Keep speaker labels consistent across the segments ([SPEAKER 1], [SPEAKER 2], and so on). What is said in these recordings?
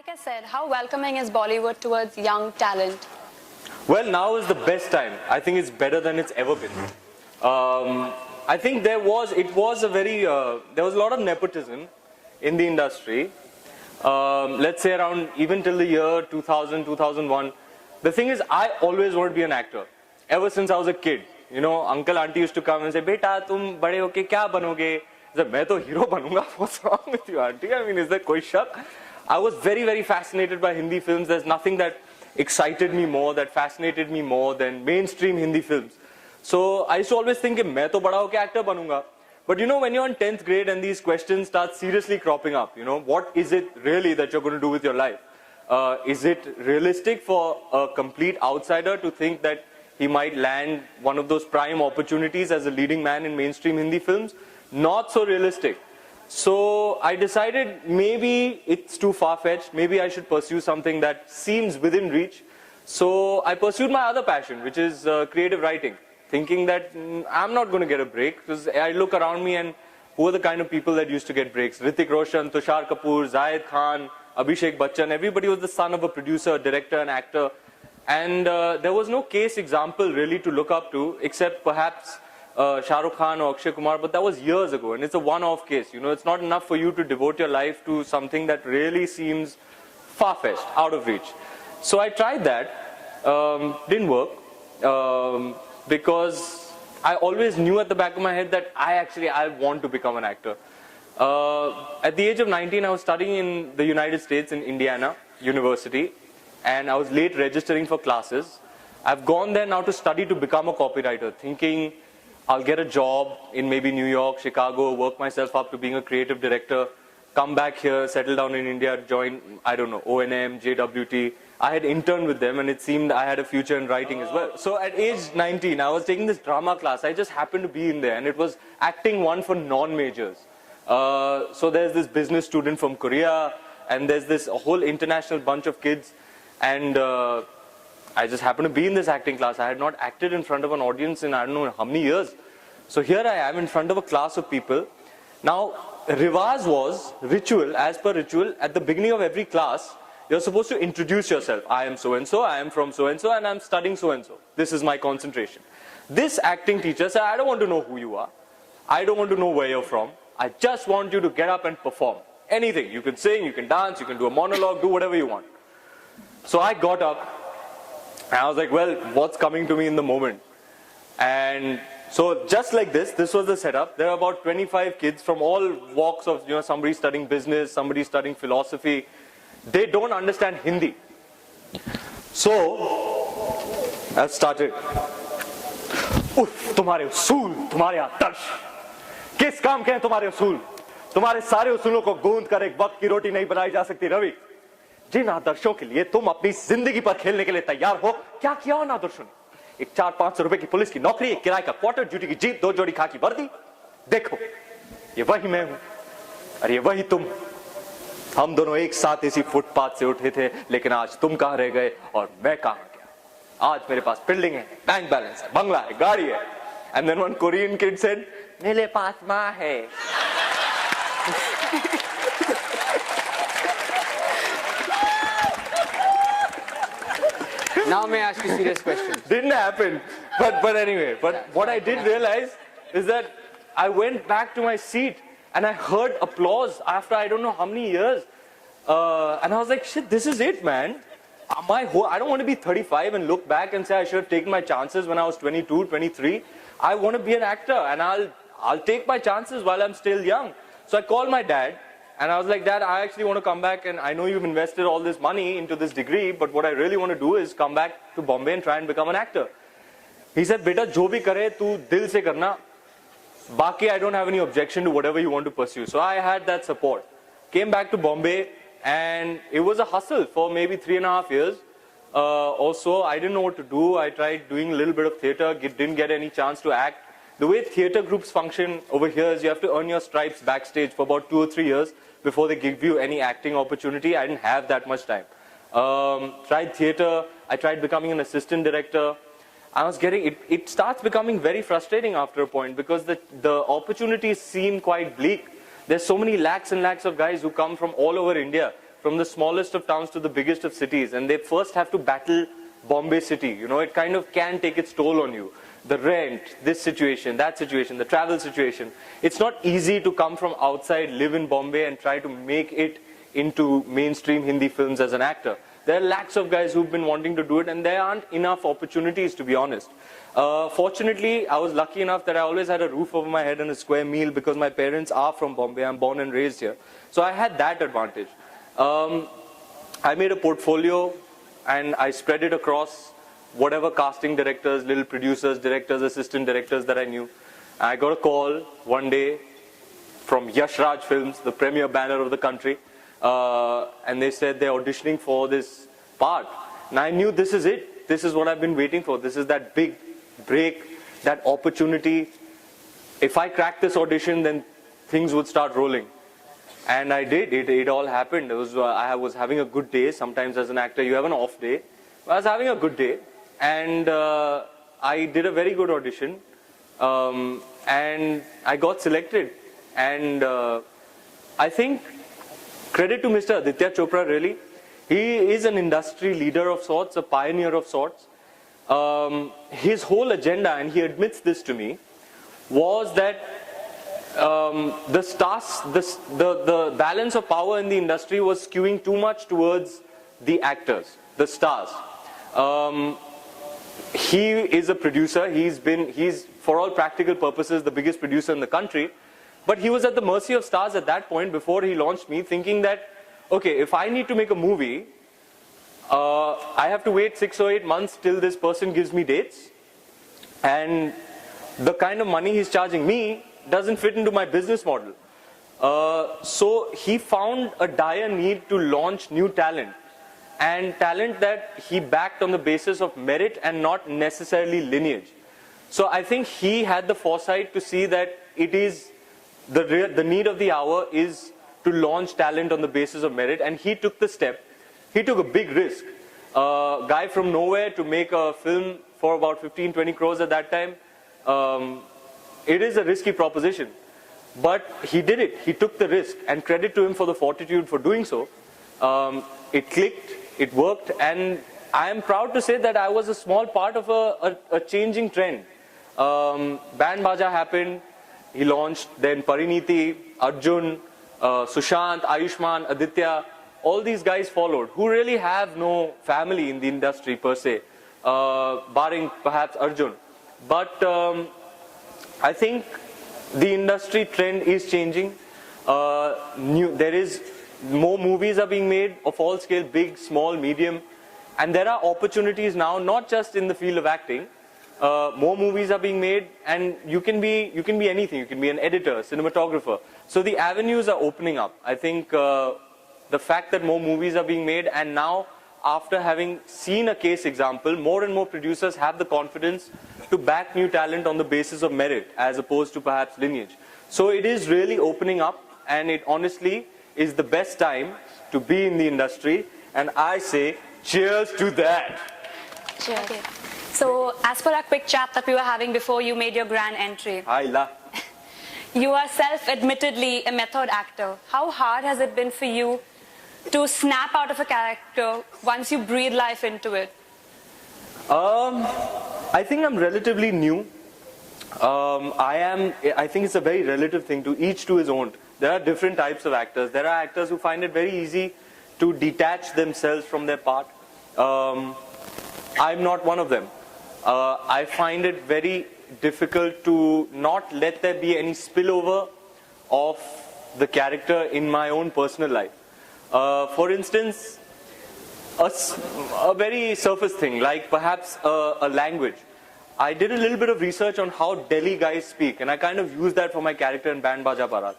[SPEAKER 1] Like I said, how welcoming is Bollywood towards young talent?
[SPEAKER 2] Well, now is the best time. I think it's better than it's ever been. I think there was a lot of nepotism in the industry. Let's say around even till the year 2000, 2001. The thing is, I always wanted to be an actor. Ever since I was a kid. You know, uncle, auntie used to come and say, "Beta, tum bade hoke kya banoge?" I said, "मैं तो hero बनूंगा." What's wrong with you, auntie? I mean, is there कोई शक? I was very, very fascinated by Hindi films. There's nothing that excited me more, that fascinated me more than mainstream Hindi films. So I used to always think, मैं तो बड़ा होके actor बनूंगा. But you know, when you're in 10th grade and these questions start seriously cropping up, you know, what is it really that you're going to do with your life? Is it realistic for a complete outsider to think that he might land one of those prime opportunities as a leading man in mainstream Hindi films? Not so realistic. So I decided maybe it's too far-fetched. Maybe I should pursue something that seems within reach. So I pursued my other passion, which is creative writing, thinking that I'm not going to get a break, because I look around me and who are the kind of people that used to get breaks? Hrithik Roshan, Tushar Kapoor, Zahid Khan, Abhishek Bachchan. Everybody was the son of a producer, director and actor. And there was no case example really to look up to, except perhaps Shah Rukh Khan or Akshay Kumar, but that was years ago, and it's a one-off case. You know, it's not enough for you to devote your life to something that really seems far-fetched, out of reach. So I tried that, didn't work, because I always knew at the back of my head that I want to become an actor. At the age of 19, I was studying in the United States in Indiana University, and I was late registering for classes. I've gone there now to study to become a copywriter, thinking I'll get a job in maybe New York, Chicago, work myself up to being a creative director, come back here, settle down in India, join, I don't know, O&M, JWT. I had interned with them and it seemed I had a future in writing as well. So at age 19, I was taking this drama class. I just happened to be in there, and it was acting one for non-majors. So there's this business student from Korea, and there's this whole international bunch of kids, and I just happened to be in this acting class. I had not acted in front of an audience in I don't know how many years. So here I am in front of a class of people. Now, Rivaz was ritual, as per ritual, at the beginning of every class, you're supposed to introduce yourself. I am so-and-so, I am from so-and-so, and I'm studying so-and-so. This is my concentration. This acting teacher said, I don't want to know who you are. I don't want to know where you're from. I just want you to get up and perform. Anything. You can sing, you can dance, you can do a monologue, do whatever you want. So I got up. And I was like, well, what's coming to me in the moment? And so just like this was the setup. There are about 25 kids from all walks of, you know, somebody studying business, somebody studying philosophy. They don't understand Hindi. So I started. तुम्हारे उसूल, तुम्हारे आदर्श, किस काम के हैं तुम्हारे उसूल? तुम्हारे सारे उसूलों को गूंद कर एक वक्त की रोटी नहीं बनाई जा सकती रवि। जिन आदर्शों के लिए तुम अपनी जिंदगी पर खेलने के लिए तैयार हो, क्या किया उन आदर्शों ने? एक 400-500 रुपए की पुलिस की नौकरी, एक किराए का क्वार्टर, ड्यूटी की जीप, 2 जोड़ी खाकी वर्दी। देखो, ये वही मैं हूं और ये वही तुम। हम दोनों एक साथ इसी फुटपाथ से उठे थे, लेकिन आज तुम कहां रह गए और मैं कहां गया? आज मेरे पास बिल्डिंग है, बैंक बैलेंस है, बंगला है, गाड़ी है। And then one Korean kid said, मेरे पास मां है।
[SPEAKER 3] Now may I ask you a serious question?
[SPEAKER 2] Didn't happen. But anyway, what I did realize is that I went back to my seat and I heard applause after I don't know how many years. And I was like, shit, this is it, man. I don't want to be 35 and look back and say I should have taken my chances when I was 22, 23. I want to be an actor, and I'll take my chances while I'm still young. So I called my dad. And I was like, Dad, I actually want to come back, and I know you've invested all this money into this degree, but what I really want to do is come back to Bombay and try and become an actor. He said, Beta, jo bhi kare, tu dil se karna. Baki, I don't have any objection to whatever you want to pursue. So I had that support. Came back to Bombay, and it was a hustle for maybe 3.5 years. Also, I didn't know what to do. I tried doing a little bit of theatre, didn't get any chance to act. The way theatre groups function over here is you have to earn your stripes backstage for about 2 or 3 years before they give you any acting opportunity. I didn't have that much time. Tried theatre. I tried becoming an assistant director. I was getting, it starts becoming very frustrating after a point, because the opportunities seem quite bleak. There's so many lakhs and lakhs of guys who come from all over India, from the smallest of towns to the biggest of cities, and they first have to battle Bombay city. You know, it kind of can take its toll on you. The rent, this situation, that situation, the travel situation. It's not easy to come from outside, live in Bombay and try to make it into mainstream Hindi films as an actor. There are lakhs of guys who've been wanting to do it, and there aren't enough opportunities, to be honest. Fortunately, I was lucky enough that I always had a roof over my head and a square meal because my parents are from Bombay. I'm born and raised here. So I had that advantage. I made a portfolio and I spread it across whatever casting directors, little producers, directors, assistant directors that I knew. I got a call one day from Yash Raj Films, the premier banner of the country, and they said they're auditioning for this part. And I knew this is it. This is what I've been waiting for. This is that big break, that opportunity. If I crack this audition, then things would start rolling. And I did. It all happened. I was having a good day. Sometimes as an actor, you have an off day. I was having a good day. And I did a very good audition. And I got selected. And I think credit to Mr. Aditya Chopra, really. He is an industry leader of sorts, a pioneer of sorts. His whole agenda, and he admits this to me, was that the stars, the balance of power in the industry was skewing too much towards the actors, the stars. He is a producer. He's for all practical purposes the biggest producer in the country. But he was at the mercy of stars at that point before he launched me, thinking that, okay, if I need to make a movie, I have to wait 6 or 8 months till this person gives me dates. And the kind of money he's charging me doesn't fit into my business model. So he found a dire need to launch new talent. And talent that he backed on the basis of merit and not necessarily lineage. So I think he had the foresight to see that it is the need of the hour is to launch talent on the basis of merit, and he took the step. He took a big risk. Guy from nowhere to make a film for about 15-20 crores at that time. It is a risky proposition, but he did it. He took the risk, and credit to him for the fortitude for doing so. It clicked, it worked, and I am proud to say that I was a small part of a changing trend. Band Baja happened. He launched, then Pariniti, Arjun, Sushant, Ayushman, Aditya, all these guys followed, who really have no family in the industry per se, barring perhaps Arjun. But I think the industry trend is changing. There is more movies are being made of all scale, big, small, medium, and there are opportunities now, not just in the field of acting. More movies are being made, and you can be anything. You can be an editor, cinematographer. So the avenues are opening up. I think the fact that more movies are being made, and now after having seen a case example, more and more producers have the confidence to back new talent on the basis of merit as opposed to perhaps lineage. So it is really opening up, and it honestly is the best time to be in the industry, and I say cheers to that.
[SPEAKER 1] Cheers. Okay. So, as per our quick chat that we were having before you made your grand entry, you are self-admittedly a method actor. How hard has it been for you to snap out of a character once you breathe life into it?
[SPEAKER 2] I think I'm relatively new. I think it's a very relative thing, to each to his own. There are different types of actors. There are actors who find it very easy to detach themselves from their part. I'm not one of them. I find it very difficult to not let there be any spillover of the character in my own personal life. For instance, a very surface thing, like perhaps a language. I did a little bit of research on how Delhi guys speak, and I kind of used that for my character in Band Baja Barat.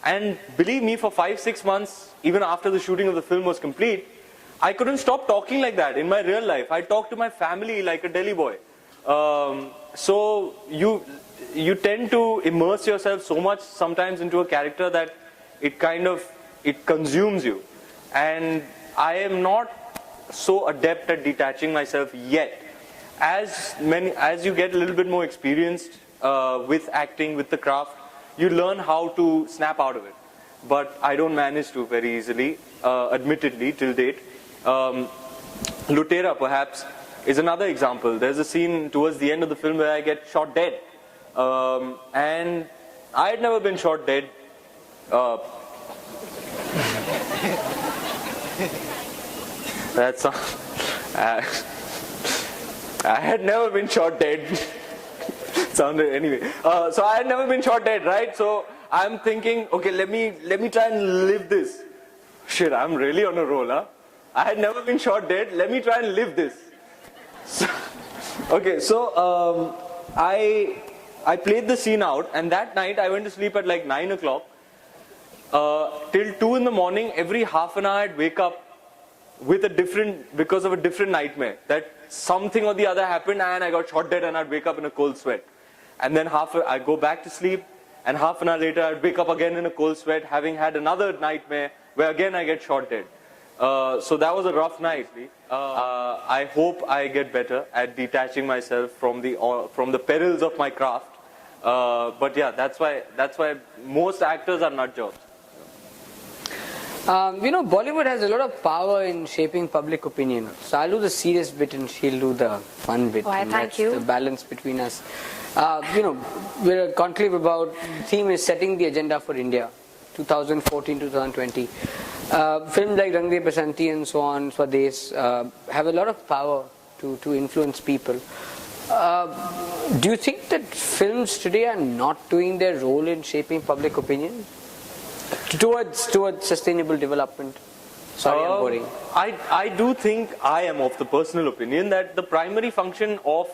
[SPEAKER 2] And believe me, for 5-6 months, even after the shooting of the film was complete, I couldn't stop talking like that in my real life. I talked to my family like a Delhi boy. So you tend to immerse yourself so much sometimes into a character that it consumes you. And I am not so adept at detaching myself yet. As you get a little bit more experienced with acting, with the craft, you learn how to snap out of it. but I don't manage to very easily, admittedly, till date. Lutera, perhaps, is another example. There's a scene towards the end of the film where I get shot dead. And I had never been shot dead. That's I had never been shot dead. Sounded anyway. So I had never been shot dead, right? So I'm thinking, okay, let me try and live this. Shit, I'm really on a roll, huh? I had never been shot dead. Let me try and live this. So, okay, so I played the scene out, and that night I went to sleep at like 9 o'clock. Till 2 in the morning, every half an hour I'd wake up with because of a different nightmare. That something or the other happened and I got shot dead and I'd wake up in a cold sweat. And then I'd go back to sleep, and half an hour later I'd wake up again in a cold sweat, having had another nightmare where again I get shot dead. So that was a rough night. I hope I get better at detaching myself from the perils of my craft. But yeah, that's why most actors are nut jobs.
[SPEAKER 3] Bollywood has a lot of power in shaping public opinion. So I'll do the serious bit and she'll do the fun bit.
[SPEAKER 1] Why, thank you.
[SPEAKER 3] The balance between us. We're a conclave about, the theme is setting the agenda for India, 2014-2020. Films like Rang De Basanti and so on, Swades, have a lot of power to influence people. Do you think that films today are not doing their role in shaping public opinion towards sustainable development? Sorry, I'm boring.
[SPEAKER 2] I do think, I am of the personal opinion that the primary function of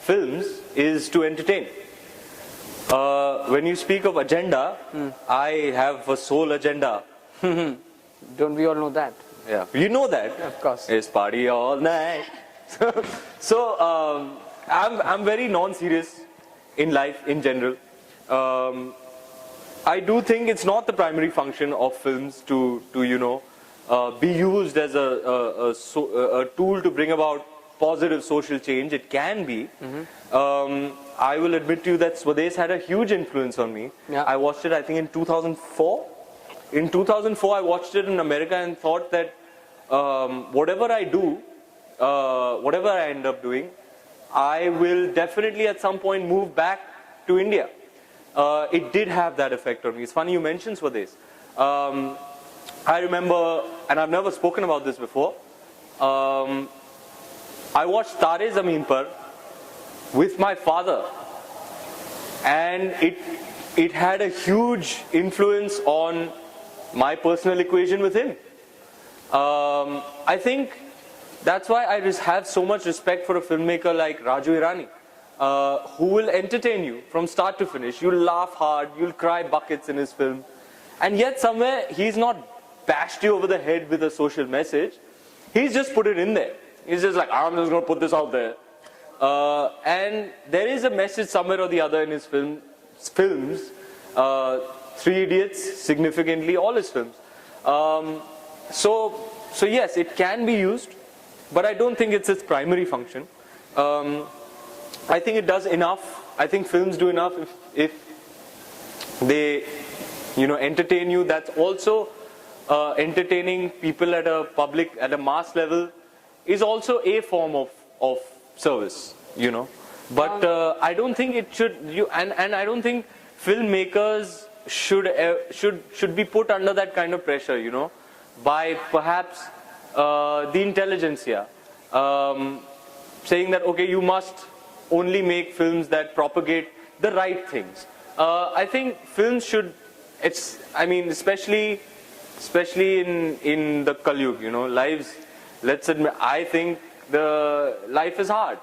[SPEAKER 2] films is to entertain. When you speak of agenda, I have a sole agenda.
[SPEAKER 3] Don't we all know that?
[SPEAKER 2] Yeah, you know that.
[SPEAKER 3] Of course.
[SPEAKER 2] It's party all night. So I'm very non-serious in life in general. I do think it's not the primary function of films to be used as a tool to bring about positive social change. It can be. I will admit to you that Swades had a huge influence on me.
[SPEAKER 3] Yeah.
[SPEAKER 2] I watched it, I think, in 2004. In 2004, I watched it in America and thought that whatever I do, whatever I end up doing, I will definitely at some point move back to India. It did have that effect on me. It's funny you mentioned Swades. I remember, and I've never spoken about this before, I watched Tare Zameen Par with my father, and it had a huge influence on my personal equation with him. I think that's why I just have so much respect for a filmmaker like Raju Irani, who will entertain you from start to finish. You'll laugh hard, you'll cry buckets in his film, and yet somewhere he's not bashed you over the head with a social message. He's just put it in there. He's just like, I'm just going to put this out there. And there is a message somewhere or the other in his films. Three Idiots, significantly, all his films. So yes, it can be used, but I don't think it's its primary function. I think it does enough. I think films do enough if they, entertain you. That's also entertaining people at a mass level is also a form of service, But I don't think it should. And I don't think filmmakers should be put under that kind of pressure, by perhaps the intelligentsia, saying that okay, you must only make films that propagate the right things. I think films should. Especially in the Kalyug, lives. Let's admit, I think the life is hard,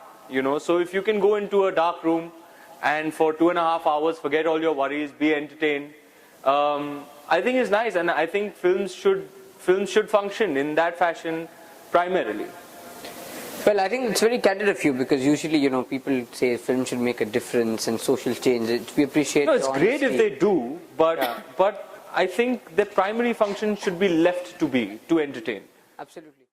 [SPEAKER 2] So if you can go into a dark room and for 2.5 hours forget all your worries, be entertained, I think it's nice, and I think films should function in that fashion primarily.
[SPEAKER 3] Well, I think it's very candid of you, because usually, people say films should make a difference and social change. We appreciate.
[SPEAKER 2] No, it's great if they do, but I think their primary function should be left to entertain.
[SPEAKER 3] Absolutely.